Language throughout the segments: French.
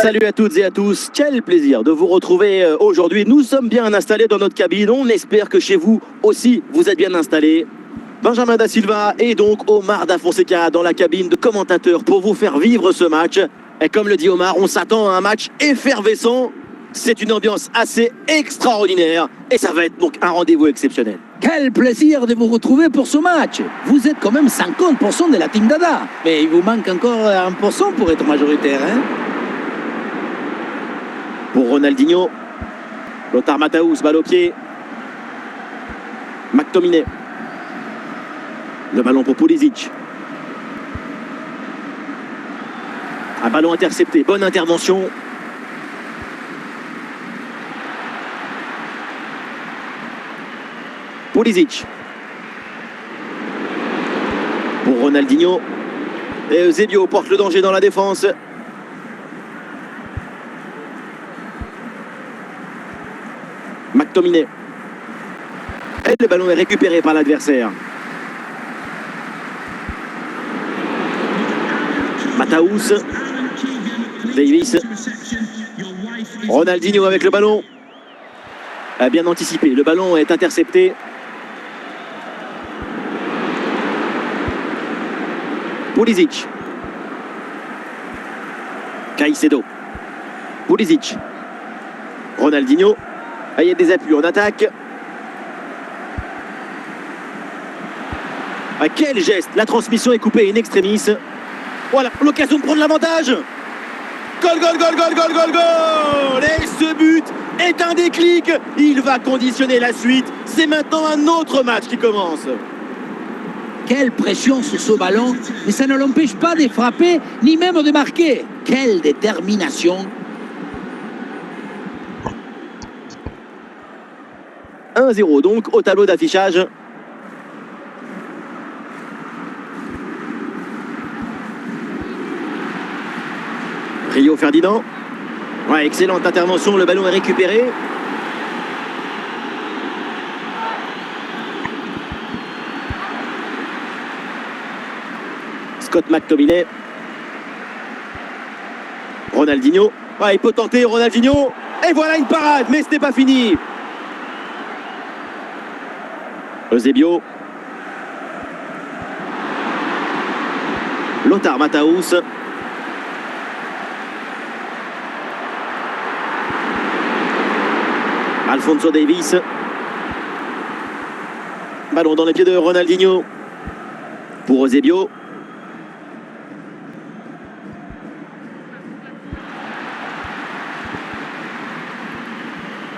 Salut à toutes et à tous, quel plaisir de vous retrouver aujourd'hui. Nous sommes bien installés dans notre cabine, on espère que chez vous aussi vous êtes bien installés. Benjamin Da Silva et donc Omar Da Fonseca dans la cabine de commentateurs pour vous faire vivre ce match. Et comme le dit Omar, on s'attend à un match effervescent. C'est une ambiance assez extraordinaire et ça va être donc un rendez-vous exceptionnel. Quel plaisir de vous retrouver pour ce match. Vous êtes quand même 50% de la team Dada. Mais il vous manque encore 1% pour être majoritaire, hein? Pour Ronaldinho, Lothar Matthäus, balle au pied. McTominay. Le ballon pour Pulisic. Un ballon intercepté, bonne intervention. Pulisic. Pour Ronaldinho. Et Eusebio porte le danger dans la défense. McTominay. Et le ballon est récupéré par l'adversaire. Matthäus. Davis. Ronaldinho avec le ballon. A bien anticipé. Le ballon est intercepté. Pulisic. Caicedo. Pulisic. Ronaldinho. Ah, il y a des appuis en attaque. Ah, quel geste! La transmission est coupée in extremis. Voilà, l'occasion de prendre l'avantage. Goal, goal, goal, goal, goal, goal, goal! Et ce but est un déclic. Il va conditionner la suite. C'est maintenant un autre match qui commence. Quelle pression sur ce ballon. Mais ça ne l'empêche pas de frapper, ni même de marquer. Quelle détermination. 1-0 donc au tableau d'affichage. Rio Ferdinand. Ouais, excellente intervention, le ballon est récupéré. Scott McTominay. Ronaldinho. Ouais, il peut tenter Ronaldinho. Et voilà une parade, mais ce n'est pas fini. Eusebio. Lothar Matthäus. Alphonso Davies. Ballon dans les pieds de Ronaldinho. Pour Eusebio.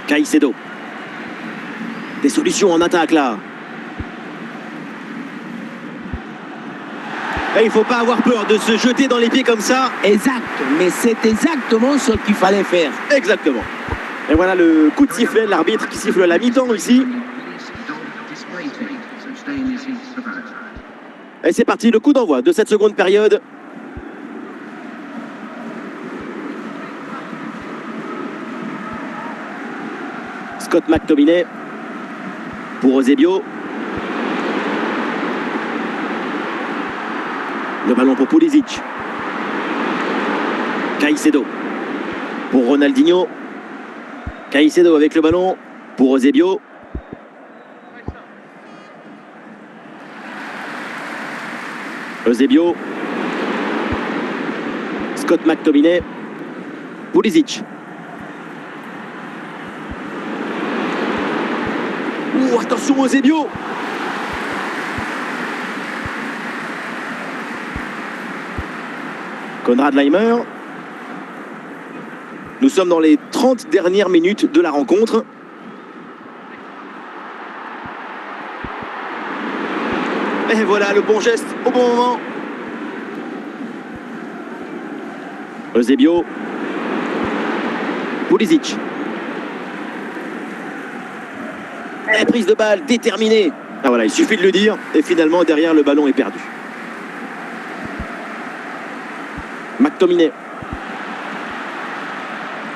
Caicedo. Des solutions en attaque là. Et il ne faut pas avoir peur de se jeter dans les pieds comme ça. Exact, mais c'est exactement ce qu'il fallait faire. Exactement. Et voilà le coup de sifflet, l'arbitre qui siffle la mi-temps ici. Et c'est parti, le coup d'envoi de cette seconde période. Scott McTominay pour Eusebio. Le ballon pour Pulisic. Caicedo pour Ronaldinho. Caicedo avec le ballon pour Eusebio. Eusebio. Scott McTominay. Pulisic. Ouh, attention Eusebio. Konrad Laimer. Nous sommes dans les 30 dernières minutes de la rencontre. Et voilà le bon geste au bon moment. Eusebio. Pulisic. Et prise de balle déterminée. Ah voilà, il suffit de le dire. Et finalement, derrière, le ballon est perdu. McTominay.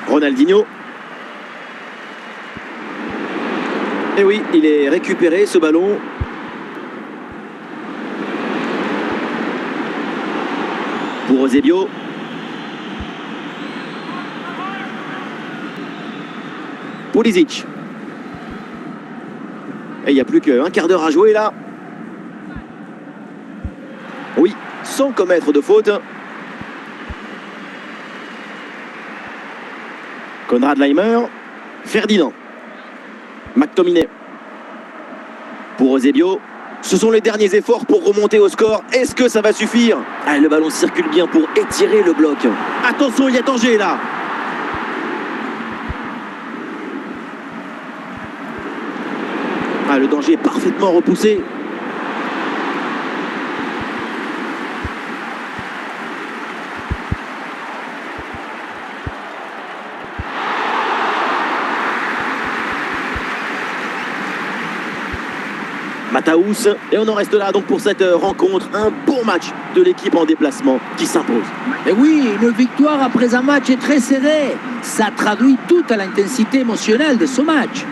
Ronaldinho. Et oui, il est récupéré ce ballon. Pour Eusebio. Pulisic. Et il n'y a plus qu'un quart d'heure à jouer là. Oui, sans commettre de faute. Konrad Laimer. Ferdinand. McTominay. Pour Eusebio. Ce sont les derniers efforts pour remonter au score. Est-ce que ça va suffire? Ah, le ballon circule bien pour étirer le bloc. Attention, il y a danger là. Ah, le danger est parfaitement repoussé. Mataus, et on en reste là donc pour cette rencontre. Un bon match de l'équipe en déplacement qui s'impose. Et oui, une victoire après un match très serré. Ça traduit toute l'intensité émotionnelle de ce match.